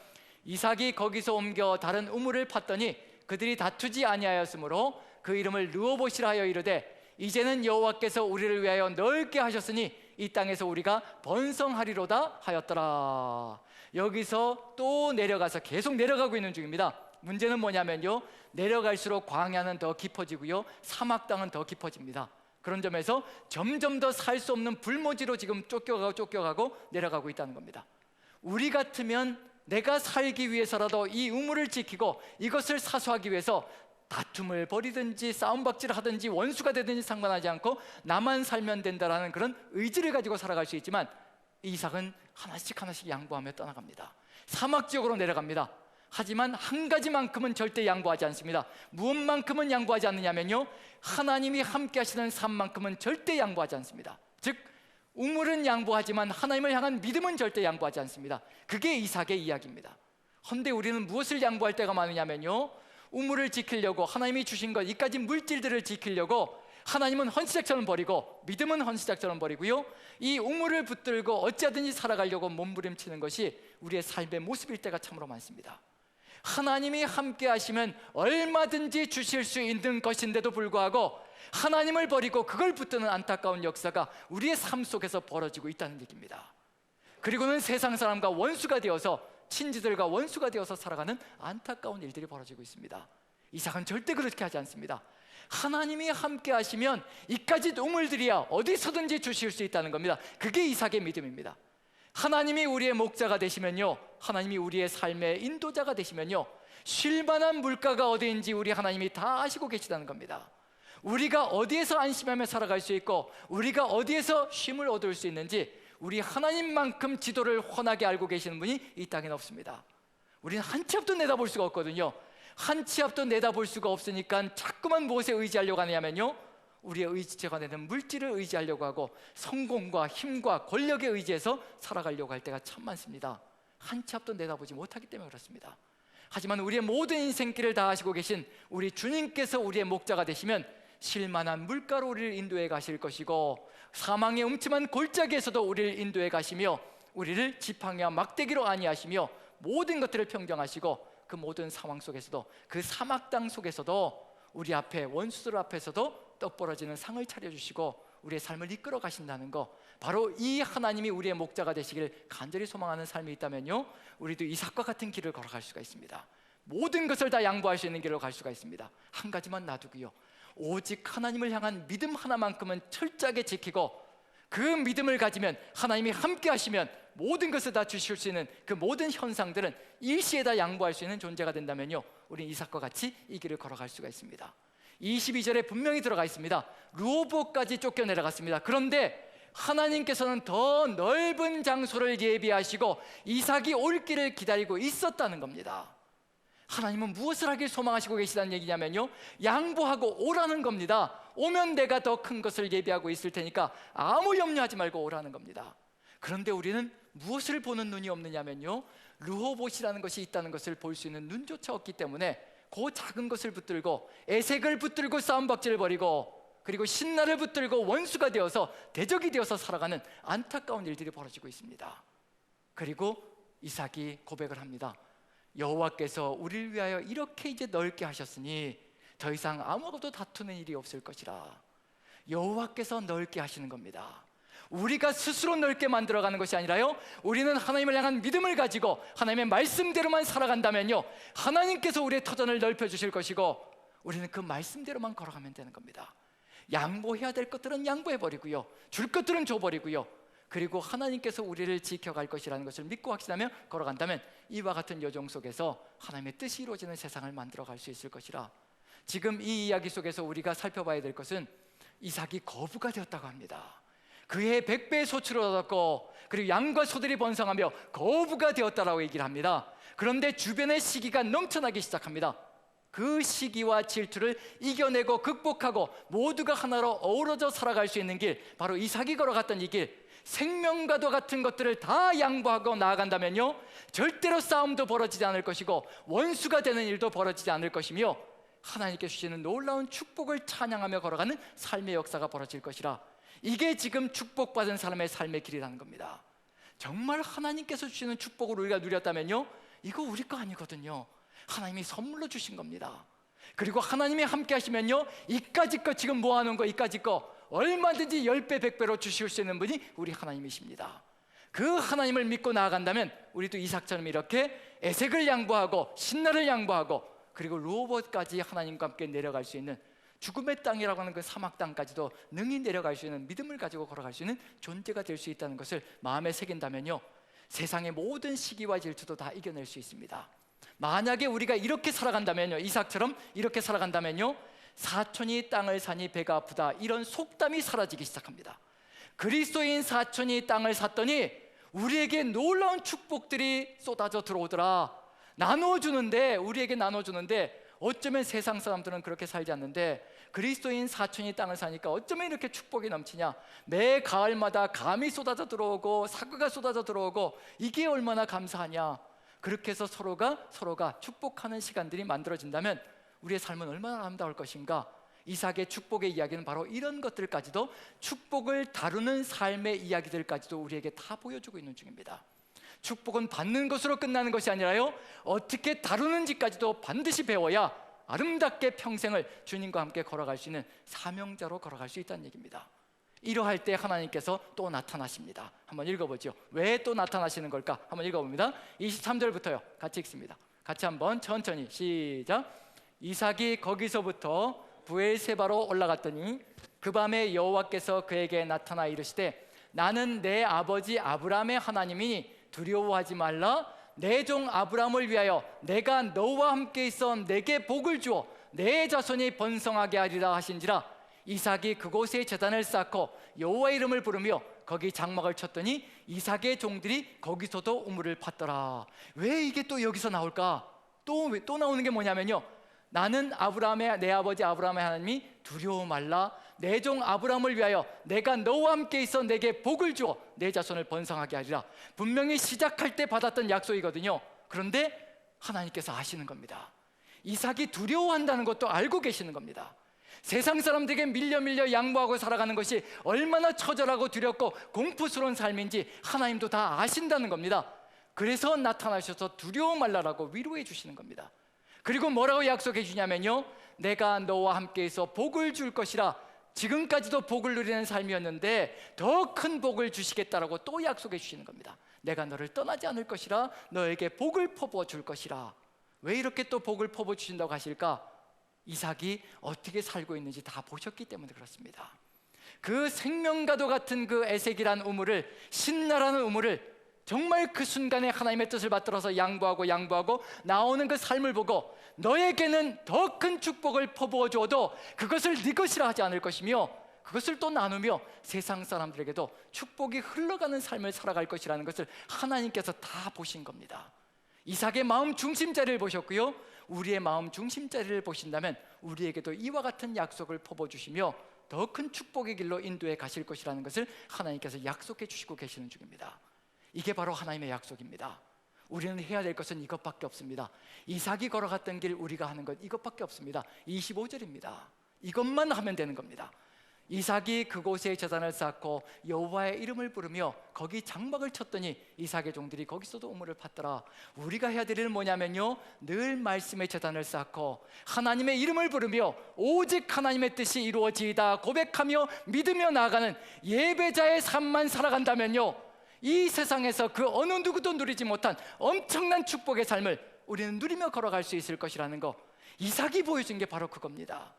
이삭이 거기서 옮겨 다른 우물을 팠더니 그들이 다투지 아니하였으므로 그 이름을 르호봇이라 하여 이르되, 이제는 여호와께서 우리를 위하여 넓게 하셨으니 이 땅에서 우리가 번성하리로다 하였더라. 여기서 또 내려가서 계속 내려가고 있는 중입니다. 문제는 뭐냐면요, 내려갈수록 광야는 더 깊어지고요, 사막 땅은 더 깊어집니다. 그런 점에서 점점 더 살 수 없는 불모지로 지금 쫓겨가고 내려가고 있다는 겁니다. 우리 같으면 내가 살기 위해서라도 이 우물을 지키고 이것을 사수하기 위해서 다툼을 벌이든지 싸움박질을 하든지 원수가 되든지 상관하지 않고 나만 살면 된다라는 그런 의지를 가지고 살아갈 수 있지만, 이삭은 하나씩 양보하며 떠나갑니다. 사막 지역으로 내려갑니다. 하지만 한 가지만큼은 절대 양보하지 않습니다. 무엇만큼은 양보하지 않느냐면요, 하나님이 함께 하시는 삶만큼은 절대 양보하지 않습니다. 즉, 우물은 양보하지만 하나님을 향한 믿음은 절대 양보하지 않습니다. 그게 이삭의 이야기입니다. 그런데 우리는 무엇을 양보할 때가 많으냐면요, 우물을 지키려고, 하나님이 주신 것, 이까지 물질들을 지키려고 하나님은 헌시작처럼 버리고 믿음은 헌시작처럼 버리고요, 이 우물을 붙들고 어찌하든지 살아가려고 몸부림치는 것이 우리의 삶의 모습일 때가 참으로 많습니다. 하나님이 함께 하시면 얼마든지 주실 수 있는 것인데도 불구하고 하나님을 버리고 그걸 붙드는 안타까운 역사가 우리의 삶 속에서 벌어지고 있다는 얘기입니다. 그리고는 세상 사람과 원수가 되어서, 친지들과 원수가 되어서 살아가는 안타까운 일들이 벌어지고 있습니다. 이삭은 절대 그렇게 하지 않습니다. 하나님이 함께 하시면 이까지 우물들이야 어디서든지 주실 수 있다는 겁니다. 그게 이삭의 믿음입니다. 하나님이 우리의 목자가 되시면요, 하나님이 우리의 삶의 인도자가 되시면요, 쉴 만한 물가가 어디인지 우리 하나님이 다 아시고 계시다는 겁니다. 우리가 어디에서 안심하며 살아갈 수 있고 우리가 어디에서 쉼을 얻을 수 있는지 우리 하나님만큼 지도를 훤하게 알고 계시는 분이 이 땅에는 없습니다. 우리는 한 치 앞도 내다볼 수가 없거든요. 한 치 앞도 내다볼 수가 없으니까 자꾸만 무엇에 의지하려고 하냐면요, 우리의 의지체가 되는 물질을 의지하려고 하고 성공과 힘과 권력에 의지해서 살아가려고 할 때가 참 많습니다. 한 치 앞도 내다보지 못하기 때문에 그렇습니다. 하지만 우리의 모든 인생길을 다 하시고 계신 우리 주님께서 우리의 목자가 되시면 실만한 물가로 우리를 인도해 가실 것이고, 사망의 음침한 골짜기에서도 우리를 인도해 가시며, 우리를 지팡이와 막대기로 안위하시며 모든 것들을 평정하시고, 그 모든 상황 속에서도, 그 사막 땅 속에서도 우리 앞에, 원수들 앞에서도 떡 벌어지는 상을 차려주시고 우리의 삶을 이끌어 가신다는 거, 바로 이 하나님이 우리의 목자가 되시길 간절히 소망하는 삶이 있다면요, 우리도 이삭과 같은 길을 걸어갈 수가 있습니다. 모든 것을 다 양보할 수 있는 길로 갈 수가 있습니다. 한 가지만 놔두고요, 오직 하나님을 향한 믿음 하나만큼은 철저하게 지키고, 그 믿음을 가지면, 하나님이 함께 하시면 모든 것을 다 주실 수 있는 그 모든 현상들은 일시에 다 양보할 수 있는 존재가 된다면요, 우리는 이삭과 같이 이 길을 걸어갈 수가 있습니다. 22절에 분명히 들어가 있습니다. 르호보까지 쫓겨내려갔습니다. 그런데 하나님께서는 더 넓은 장소를 예비하시고 이삭이 올 길을 기다리고 있었다는 겁니다. 하나님은 무엇을 하길 소망하시고 계시다는 얘기냐면요, 양보하고 오라는 겁니다. 오면 내가 더 큰 것을 예비하고 있을 테니까 아무 염려하지 말고 오라는 겁니다. 그런데 우리는 무엇을 보는 눈이 없느냐면요, 르호봇이라는 것이 있다는 것을 볼 수 있는 눈조차 없기 때문에 그 작은 것을 붙들고, 에색을 붙들고 싸움박질을 벌이고, 그리고 신나를 붙들고 원수가 되어서, 대적이 되어서 살아가는 안타까운 일들이 벌어지고 있습니다. 그리고 이삭이 고백을 합니다. 여호와께서 우리를 위하여 이렇게 이제 넓게 하셨으니 더 이상 아무것도 다투는 일이 없을 것이라. 여호와께서 넓게 하시는 겁니다. 우리가 스스로 넓게 만들어가는 것이 아니라요, 우리는 하나님을 향한 믿음을 가지고 하나님의 말씀대로만 살아간다면요, 하나님께서 우리의 터전을 넓혀주실 것이고, 우리는 그 말씀대로만 걸어가면 되는 겁니다. 양보해야 될 것들은 양보해버리고요, 줄 것들은 줘버리고요, 그리고 하나님께서 우리를 지켜갈 것이라는 것을 믿고 확신하며 걸어간다면 이와 같은 여정 속에서 하나님의 뜻이 이루어지는 세상을 만들어갈 수 있을 것이라. 지금 이 이야기 속에서 우리가 살펴봐야 될 것은 이삭이 거부가 되었다고 합니다. 그의 100배의 소출을 얻었고, 그리고 양과 소들이 번성하며 거부가 되었다라고 얘기를 합니다. 그런데 주변의 시기가 넘쳐나기 시작합니다. 그 시기와 질투를 이겨내고 극복하고 모두가 하나로 어우러져 살아갈 수 있는 길, 바로 이삭이 걸어갔던 이 길, 생명과도 같은 것들을 다 양보하고 나아간다면요, 절대로 싸움도 벌어지지 않을 것이고 원수가 되는 일도 벌어지지 않을 것이며, 하나님께 주시는 놀라운 축복을 찬양하며 걸어가는 삶의 역사가 벌어질 것이라. 이게 지금 축복받은 사람의 삶의 길이라는 겁니다. 정말 하나님께서 주시는 축복을 우리가 누렸다면요, 이거 우리 거 아니거든요. 하나님이 선물로 주신 겁니다. 그리고 하나님이 함께 하시면요, 이까짓 거, 지금 모아놓은 거 이까짓 거 얼마든지 10배 100배로 주실 수 있는 분이 우리 하나님이십니다. 그 하나님을 믿고 나아간다면 우리도 이삭처럼 이렇게 에색을 양보하고 신나를 양보하고, 그리고 르호봇까지 하나님과 함께 내려갈 수 있는, 죽음의 땅이라고 하는 그 사막 땅까지도 능히 내려갈 수 있는 믿음을 가지고 걸어갈 수 있는 존재가 될 수 있다는 것을 마음에 새긴다면요, 세상의 모든 시기와 질투도 다 이겨낼 수 있습니다. 만약에 우리가 이렇게 살아간다면요, 이삭처럼 이렇게 살아간다면요, 사촌이 땅을 사니 배가 아프다, 이런 속담이 사라지기 시작합니다. 그리스도인 사촌이 땅을 샀더니 우리에게 놀라운 축복들이 쏟아져 들어오더라. 나눠주는데, 우리에게 나눠주는데, 어쩌면 세상 사람들은 그렇게 살지 않는데 그리스도인 사촌이 땅을 사니까 어쩌면 이렇게 축복이 넘치냐. 매 가을마다 감이 쏟아져 들어오고 사과가 쏟아져 들어오고, 이게 얼마나 감사하냐. 그렇게 해서 서로가 축복하는 시간들이 만들어진다면 우리의 삶은 얼마나 아름다울 것인가. 이삭의 축복의 이야기는 바로 이런 것들까지도, 축복을 다루는 삶의 이야기들까지도 우리에게 다 보여주고 있는 중입니다. 축복은 받는 것으로 끝나는 것이 아니라요, 어떻게 다루는지까지도 반드시 배워야 아름답게 평생을 주님과 함께 걸어갈 수 있는 사명자로 걸어갈 수 있다는 얘기입니다. 이러할 때 하나님께서 또 나타나십니다. 한번 읽어보죠. 왜 또 나타나시는 걸까? 한번 읽어봅니다. 23절부터요 같이 읽습니다. 같이 한번 천천히 시작. 이삭이 거기서부터 브엘세바로 올라갔더니 그 밤에 여호와께서 그에게 나타나 이르시되, 나는 내 아버지 아브라함의 하나님이니 두려워하지 말라. 내 종 아브라함을 위하여 내가 너와 함께 있어 내게 복을 주어 내 자손이 번성하게 하리라 하신지라. 이삭이 그곳에 제단을 쌓고 여호와의 이름을 부르며 거기 장막을 쳤더니 이삭의 종들이 거기서도 우물을 팠더라. 왜 이게 또 여기서 나올까? 또 나오는 게 뭐냐면요, 나는 아브라함의 내 아버지 아브라함의 하나님이 두려워 말라. 내 종 아브라함을 위하여 내가 너와 함께 있어 내게 복을 주어 내 자손을 번성하게 하리라. 분명히 시작할 때 받았던 약속이거든요. 그런데 하나님께서 아시는 겁니다. 이삭이 두려워한다는 것도 알고 계시는 겁니다. 세상 사람들에게 밀려 양보하고 살아가는 것이 얼마나 처절하고 두렵고 공포스러운 삶인지 하나님도 다 아신다는 겁니다. 그래서 나타나셔서 두려워 말라라고 위로해 주시는 겁니다. 그리고 뭐라고 약속해 주냐면요, 내가 너와 함께 있어 복을 줄 것이라. 지금까지도 복을 누리는 삶이었는데 더 큰 복을 주시겠다라고 또 약속해 주시는 겁니다. 내가 너를 떠나지 않을 것이라. 너에게 복을 퍼부어 줄 것이라. 왜 이렇게 또 복을 퍼부어 주신다고 하실까? 이삭이 어떻게 살고 있는지 다 보셨기 때문에 그렇습니다. 그 생명과도 같은 그 에색이란 우물을, 신나라는 우물을 정말 그 순간에 하나님의 뜻을 받들어서 양보하고 나오는 그 삶을 보고 너에게는 더 큰 축복을 퍼부어 주어도 그것을 네 것이라 하지 않을 것이며 그것을 또 나누며 세상 사람들에게도 축복이 흘러가는 삶을 살아갈 것이라는 것을 하나님께서 다 보신 겁니다. 이삭의 마음 중심자리를 보셨고요, 우리의 마음 중심자리를 보신다면 우리에게도 이와 같은 약속을 퍼부어주시며 더 큰 축복의 길로 인도해 가실 것이라는 것을 하나님께서 약속해 주시고 계시는 중입니다. 이게 바로 하나님의 약속입니다. 우리는 해야 될 것은 이것밖에 없습니다. 이삭이 걸어갔던 길 우리가 하는 것 이것밖에 없습니다. 25절입니다. 이것만 하면 되는 겁니다. 이삭이 그곳에 제단을 쌓고 여호와의 이름을 부르며 거기 장막을 쳤더니 이삭의 종들이 거기서도 우물을 팠더라. 우리가 해야 될 일은 뭐냐면요, 늘 말씀의 제단을 쌓고 하나님의 이름을 부르며 오직 하나님의 뜻이 이루어지이다 고백하며 믿으며 나아가는 예배자의 삶만 살아간다면요, 이 세상에서 그 어느 누구도 누리지 못한 엄청난 축복의 삶을 우리는 누리며 걸어갈 수 있을 것이라는 거, 이삭이 보여준 게 바로 그겁니다.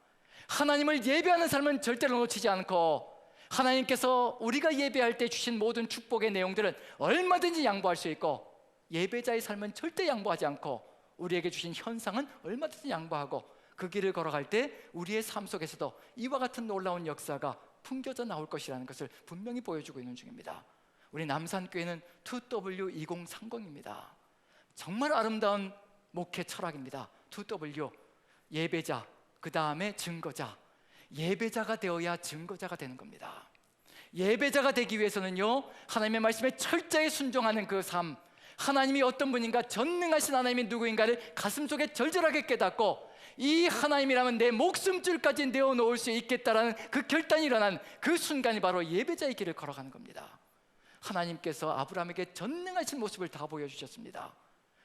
하나님을 예배하는 삶은 절대로 놓치지 않고 하나님께서 우리가 예배할 때 주신 모든 축복의 내용들은 얼마든지 양보할 수 있고, 예배자의 삶은 절대 양보하지 않고 우리에게 주신 현상은 얼마든지 양보하고 그 길을 걸어갈 때 우리의 삶 속에서도 이와 같은 놀라운 역사가 풍겨져 나올 것이라는 것을 분명히 보여주고 있는 중입니다. 우리 남산교회는 2W2030입니다. 정말 아름다운 목회 철학입니다. 2W, 예배자, 그 다음에 증거자. 예배자가 되어야 증거자가 되는 겁니다. 예배자가 되기 위해서는요, 하나님의 말씀에 철저히 순종하는 그 삶, 하나님이 어떤 분인가, 전능하신 하나님이 누구인가를 가슴속에 절절하게 깨닫고 이 하나님이라면 내 목숨줄까지 내어놓을 수 있겠다라는 그 결단이 일어난 그 순간이 바로 예배자의 길을 걸어가는 겁니다. 하나님께서 아브라함에게 전능하신 모습을 다 보여주셨습니다.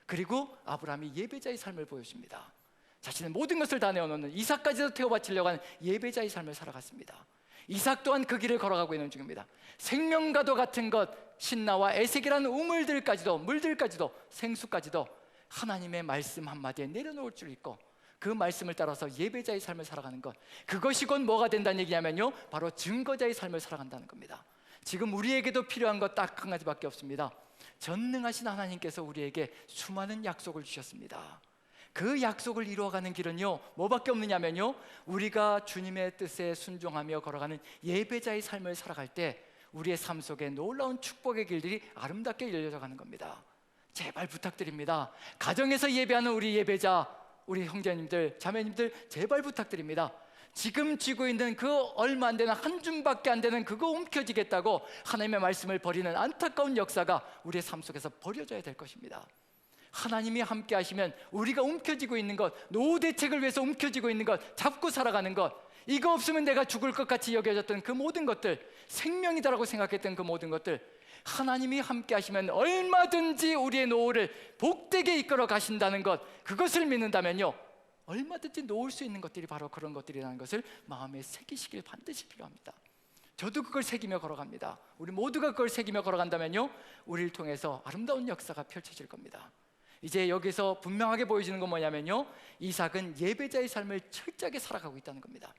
그리고 아브라함이 예배자의 삶을 보여줍니다. 자신의 모든 것을 다 내어놓는, 이삭까지도 태워바치려고 하는 예배자의 삶을 살아갔습니다. 이삭 또한 그 길을 걸어가고 있는 중입니다. 생명과도 같은 것, 신나와 에색이라는 우물들까지도, 물들까지도, 생수까지도 하나님의 말씀 한마디에 내려놓을 줄 있고 그 말씀을 따라서 예배자의 삶을 살아가는 것, 그것이 곧 뭐가 된다는 얘기냐면요, 바로 증거자의 삶을 살아간다는 겁니다. 지금 우리에게도 필요한 것 딱 한 가지밖에 없습니다. 전능하신 하나님께서 우리에게 수많은 약속을 주셨습니다. 그 약속을 이루어가는 길은요, 뭐밖에 없느냐면요, 우리가 주님의 뜻에 순종하며 걸어가는 예배자의 삶을 살아갈 때 우리의 삶 속에 놀라운 축복의 길들이 아름답게 열려져 가는 겁니다. 제발 부탁드립니다. 가정에서 예배하는 우리 예배자, 우리 형제님들, 자매님들 제발 부탁드립니다. 지금 쥐고 있는 그 얼마 안 되는 한 줌밖에 안 되는 그거 움켜쥐겠다고 하나님의 말씀을 버리는 안타까운 역사가 우리의 삶 속에서 버려져야 될 것입니다. 하나님이 함께 하시면 우리가 움켜쥐고 있는 것, 노후 대책을 위해서 움켜쥐고 있는 것, 잡고 살아가는 것, 이거 없으면 내가 죽을 것 같이 여겨졌던 그 모든 것들, 생명이다라고 생각했던 그 모든 것들, 하나님이 함께 하시면 얼마든지 우리의 노후를 복되게 이끌어 가신다는 것, 그것을 믿는다면요, 얼마든지 놓을 수 있는 것들이 바로 그런 것들이라는 것을 마음에 새기시길 반드시 필요합니다. 저도 그걸 새기며 걸어갑니다. 우리 모두가 그걸 새기며 걸어간다면요, 우리를 통해서 아름다운 역사가 펼쳐질 겁니다. 이제 여기서 분명하게 보여지는 건 뭐냐면요, 이삭은 예배자의 삶을 철저하게 살아가고 있다는 겁니다.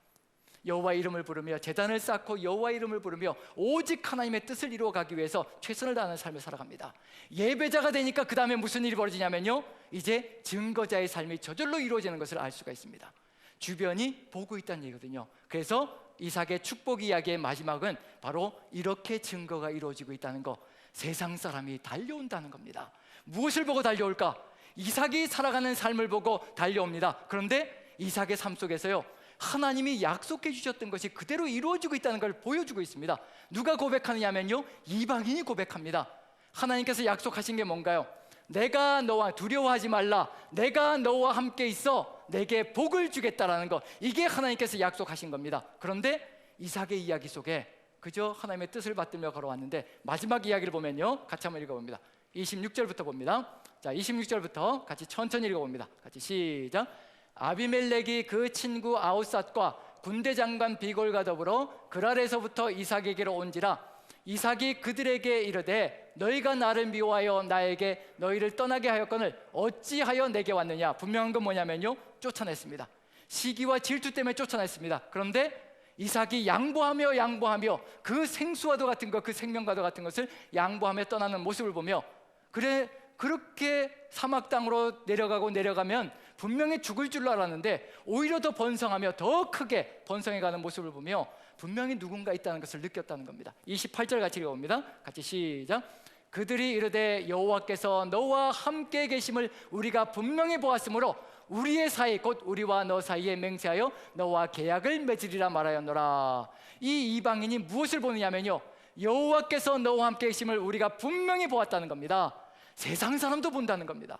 여호와의 이름을 부르며 제단을 쌓고 여호와의 이름을 부르며 오직 하나님의 뜻을 이루어가기 위해서 최선을 다하는 삶을 살아갑니다. 예배자가 되니까 그 다음에 무슨 일이 벌어지냐면요, 이제 증거자의 삶이 저절로 이루어지는 것을 알 수가 있습니다. 주변이 보고 있다는 얘기거든요. 그래서 이삭의 축복 이야기의 마지막은 바로 이렇게 증거가 이루어지고 있다는 거, 세상 사람이 달려온다는 겁니다. 무엇을 보고 달려올까? 이삭이 살아가는 삶을 보고 달려옵니다. 그런데 이삭의 삶 속에서요, 하나님이 약속해 주셨던 것이 그대로 이루어지고 있다는 걸 보여주고 있습니다. 누가 고백하느냐면요, 이방인이 고백합니다. 하나님께서 약속하신 게 뭔가요? 내가 너와 두려워하지 말라, 내가 너와 함께 있어 내게 복을 주겠다라는 것, 이게 하나님께서 약속하신 겁니다. 그런데 이삭의 이야기 속에 그저 하나님의 뜻을 받들며 걸어왔는데, 마지막 이야기를 보면요, 같이 한번 읽어봅니다. 26절부터 봅니다. 자, 26절부터 같이 천천히 읽어봅니다. 같이 시작. 아비멜렉이 그 친구 아우삿과 군대 장관 비골과 더불어 그랄에서부터 이삭에게로 온지라. 이삭이 그들에게 이르되 너희가 나를 미워하여 나에게 너희를 떠나게 하였거늘 어찌하여 내게 왔느냐. 분명한 건 뭐냐면요, 쫓아냈습니다. 시기와 질투 때문에 쫓아냈습니다. 그런데 이삭이 양보하며 그 생수와도 같은 것, 그 생명과도 같은 것을 양보하며 떠나는 모습을 보며, 그래 그렇게 사막 땅으로 내려가면 분명히 죽을 줄 알았는데 오히려 더 번성하며 더 크게 번성해가는 모습을 보며 분명히 누군가 있다는 것을 느꼈다는 겁니다. 28절 같이 읽어봅니다. 같이 시작. 그들이 이르되 여호와께서 너와 함께 계심을 우리가 분명히 보았으므로 우리의 사이 곧 우리와 너 사이에 맹세하여 너와 계약을 맺으리라 말하였노라. 이 이방인이 무엇을 보느냐면요, 여호와께서 너와 함께 계심을 우리가 분명히 보았다는 겁니다. 세상 사람도 본다는 겁니다.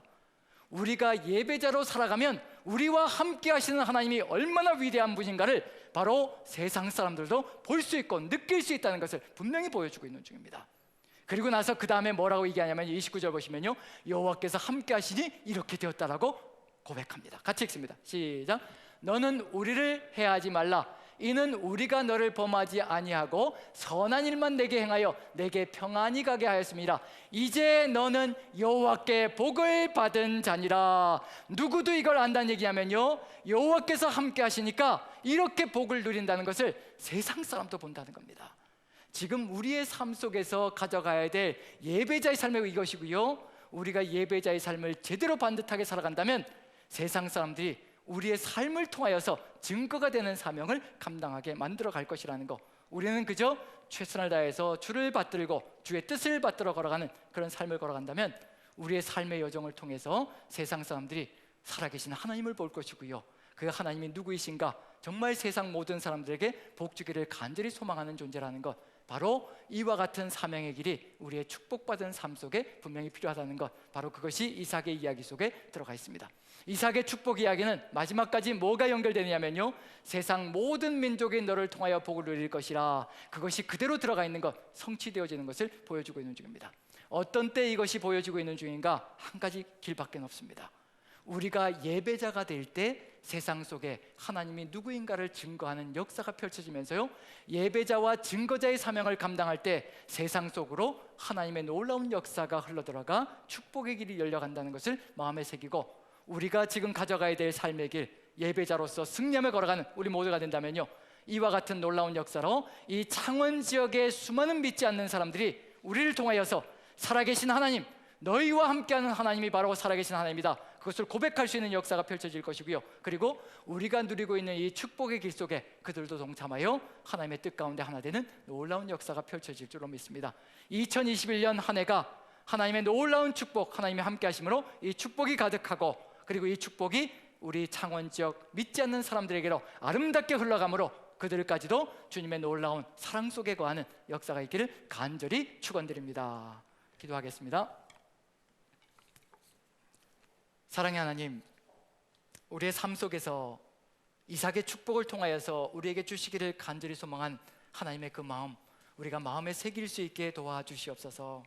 우리가 예배자로 살아가면 우리와 함께 하시는 하나님이 얼마나 위대한 분인가를 바로 세상 사람들도 볼 수 있고 느낄 수 있다는 것을 분명히 보여주고 있는 중입니다. 그리고 나서 그 다음에 뭐라고 얘기하냐면 29절 보시면요, 여호와께서 함께 하시니 이렇게 되었다라고 고백합니다. 같이 읽습니다. 시작. 너는 우리를 해하지 말라. 이는 우리가 너를 범하지 아니하고 선한 일만 내게 행하여 내게 평안히 가게 하였습니다. 이제 너는 여호와께 복을 받은 자니라. 누구도 이걸 안다는 얘기하면요, 여호와께서 함께 하시니까 이렇게 복을 누린다는 것을 세상 사람도 본다는 겁니다. 지금 우리의 삶 속에서 가져가야 될 예배자의 삶이 이것이고요, 우리가 예배자의 삶을 제대로 반듯하게 살아간다면 세상 사람들이 우리의 삶을 통하여서 증거가 되는 사명을 감당하게 만들어 갈 것이라는 거, 우리는 그저 최선을 다해서 주를 받들고 주의 뜻을 받들어 걸어가는 그런 삶을 걸어간다면 우리의 삶의 여정을 통해서 세상 사람들이 살아계신 하나님을 볼 것이고요, 그 하나님이 누구이신가, 정말 세상 모든 사람들에게 복 주기를 간절히 소망하는 존재라는 것, 바로 이와 같은 사명의 길이 우리의 축복받은 삶 속에 분명히 필요하다는 것, 바로 그것이 이삭의 이야기 속에 들어가 있습니다. 이삭의 축복 이야기는 마지막까지 뭐가 연결되냐면요, 세상 모든 민족이 너를 통하여 복을 누릴 것이라, 그것이 그대로 들어가 있는 것, 성취되어지는 것을 보여주고 있는 중입니다. 어떤 때 이것이 보여지고 있는 중인가? 한 가지 길밖에 없습니다. 우리가 예배자가 될 때 세상 속에 하나님이 누구인가를 증거하는 역사가 펼쳐지면서요, 예배자와 증거자의 사명을 감당할 때 세상 속으로 하나님의 놀라운 역사가 흘러들어가 축복의 길이 열려간다는 것을 마음에 새기고, 우리가 지금 가져가야 될 삶의 길, 예배자로서 승리하며 걸어가는 우리 모두가 된다면요, 이와 같은 놀라운 역사로 이 창원 지역의 수많은 믿지 않는 사람들이 우리를 통하여서 살아계신 하나님, 너희와 함께하는 하나님이 바로 살아계신 하나님이다, 그것을 고백할 수 있는 역사가 펼쳐질 것이고요, 그리고 우리가 누리고 있는 이 축복의 길 속에 그들도 동참하여 하나님의 뜻 가운데 하나 되는 놀라운 역사가 펼쳐질 줄로 믿습니다. 2021년 한 해가 하나님의 놀라운 축복, 하나님이 함께 하심으로 이 축복이 가득하고, 그리고 이 축복이 우리 창원 지역 믿지 않는 사람들에게로 아름답게 흘러가므로 그들까지도 주님의 놀라운 사랑 속에 거하는 역사가 있기를 간절히 축원드립니다. 기도하겠습니다. 사랑의 하나님, 우리의 삶 속에서 이삭의 축복을 통하여서 우리에게 주시기를 간절히 소망한 하나님의 그 마음, 우리가 마음에 새길 수 있게 도와주시옵소서.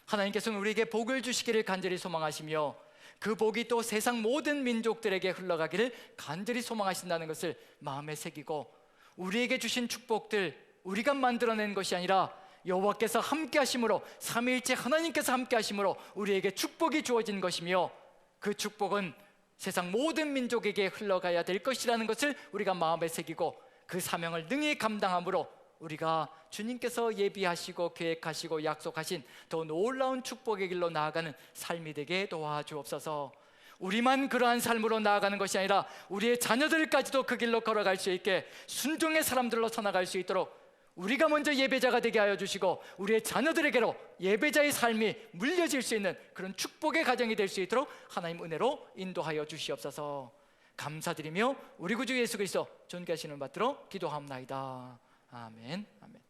하나님께서는 우리에게 복을 주시기를 간절히 소망하시며 그 복이 또 세상 모든 민족들에게 흘러가기를 간절히 소망하신다는 것을 마음에 새기고, 우리에게 주신 축복들 우리가 만들어낸 것이 아니라 여호와께서 함께 하심으로, 삼위일체 하나님께서 함께 하심으로 우리에게 축복이 주어진 것이며, 그 축복은 세상 모든 민족에게 흘러가야 될 것이라는 것을 우리가 마음에 새기고, 그 사명을 능히 감당함으로 우리가 주님께서 예비하시고 계획하시고 약속하신 더 놀라운 축복의 길로 나아가는 삶이 되게 도와주옵소서. 우리만 그러한 삶으로 나아가는 것이 아니라 우리의 자녀들까지도 그 길로 걸어갈 수 있게 순종의 사람들로 서나갈 수 있도록 우리가 먼저 예배자가 되게 하여 주시고, 우리의 자녀들에게로 예배자의 삶이 물려질 수 있는 그런 축복의 가정이 될 수 있도록 하나님 은혜로 인도하여 주시옵소서. 감사드리며 우리 구주 예수 그리스도 존귀하시는 받들어 기도하옵나이다. 아멘. 아멘.